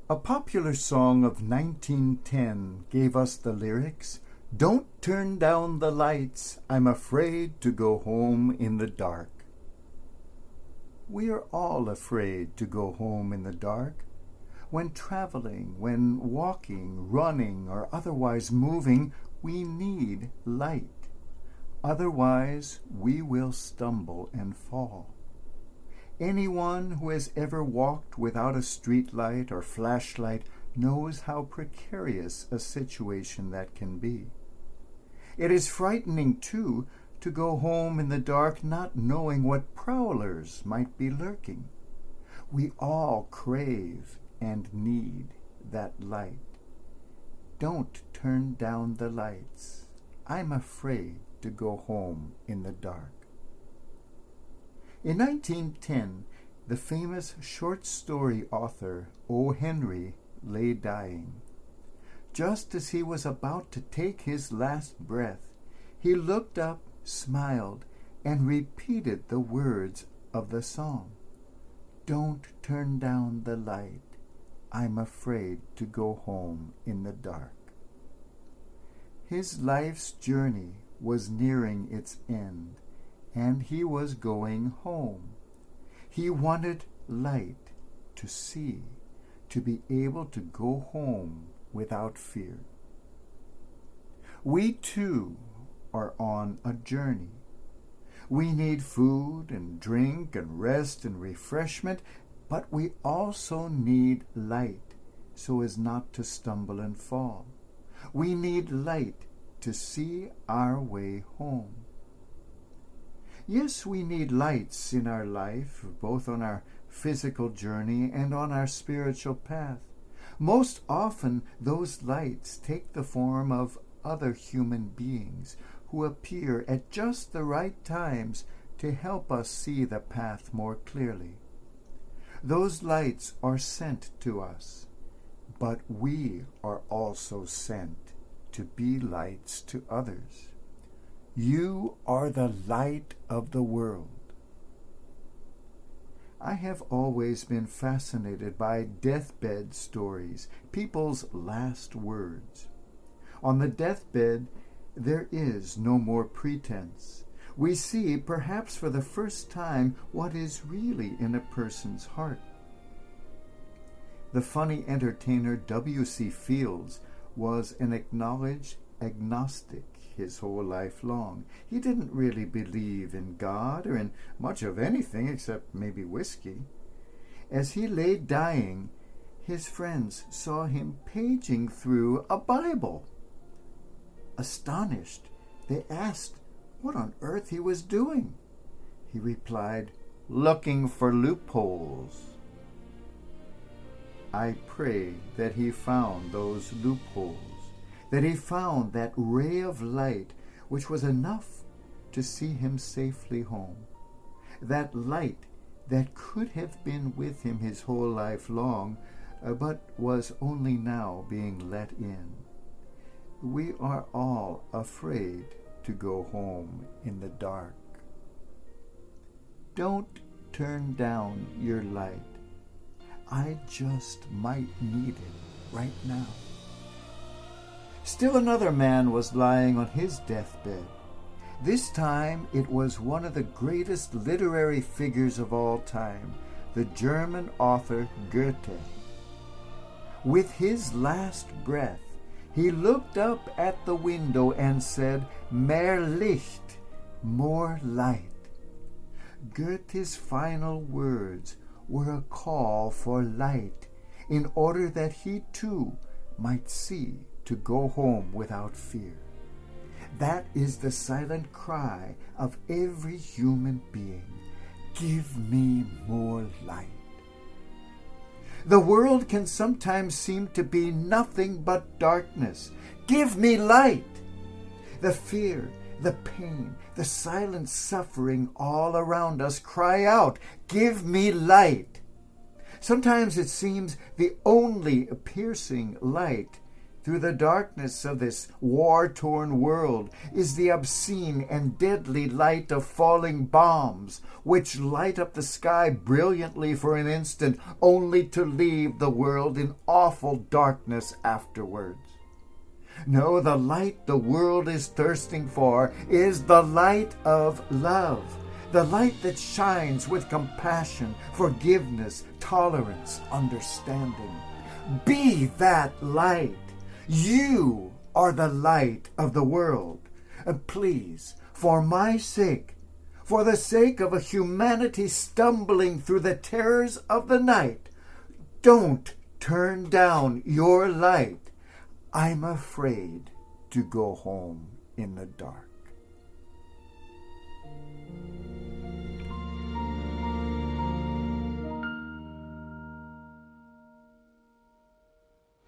A popular song of 1910 gave us the lyrics, "Don't turn down the lights, I'm afraid to go home in the dark." We are all afraid to go home in the dark. When traveling, when walking, running, or otherwise moving, we need light. Otherwise, we will stumble and fall. Anyone who has ever walked without a street light or flashlight knows how precarious a situation that can be. It is frightening, too, to go home in the dark not knowing what prowlers might be lurking. We all crave and need that light. Don't turn down the lights. I'm afraid to go home in the dark. In 1910, the famous short story author O. Henry lay dying. Just as he was about to take his last breath, he looked up, smiled, and repeated the words of the song. "Don't turn down the light. I'm afraid to go home in the dark." His life's journey was nearing its end, and he was going home. He wanted light to see, to be able to go home without fear. We too are on a journey. We need food and drink and rest and refreshment, but we also need light so as not to stumble and fall. We need light to see our way home. Yes, we need lights in our life, both on our physical journey and on our spiritual path. Most often, those lights take the form of other human beings who appear at just the right times to help us see the path more clearly. Those lights are sent to us, but we are also sent to be lights to others. You are the light of the world. I have always been fascinated by deathbed stories, people's last words. On the deathbed, there is no more pretense. We see, perhaps for the first time, what is really in a person's heart. The funny entertainer W.C. Fields was an acknowledged agnostic his whole life long. He didn't really believe in God or in much of anything except maybe whiskey. As he lay dying, his friends saw him paging through a Bible. Astonished, they asked what on earth he was doing. He replied, "Looking for loopholes." I pray that he found those loopholes, that he found that ray of light which was enough to see him safely home, that light that could have been with him his whole life long, but was only now being let in. We are all afraid to go home in the dark. Don't turn down your light. I just might need it right now. Still another man was lying on his deathbed. This time it was one of the greatest literary figures of all time, the German author Goethe. With his last breath, he looked up at the window and said, "Mehr Licht," more light. Goethe's final words were a call for light in order that he too might see to go home without fear. That is the silent cry of every human being. Give me more light. The world can sometimes seem to be nothing but darkness. Give me light. The fear, the pain, the silent suffering all around us cry out, "Give me light." Sometimes it seems the only piercing light Through the darkness of this war-torn world is the obscene and deadly light of falling bombs, which light up the sky brilliantly for an instant, only to leave the world in awful darkness afterwards. No, the light the world is thirsting for is the light of love, the light that shines with compassion, forgiveness, tolerance, understanding. Be that light. You are the light of the world. And please, for my sake, for the sake of a humanity stumbling through the terrors of the night, don't turn down your light. I'm afraid to go home in the dark.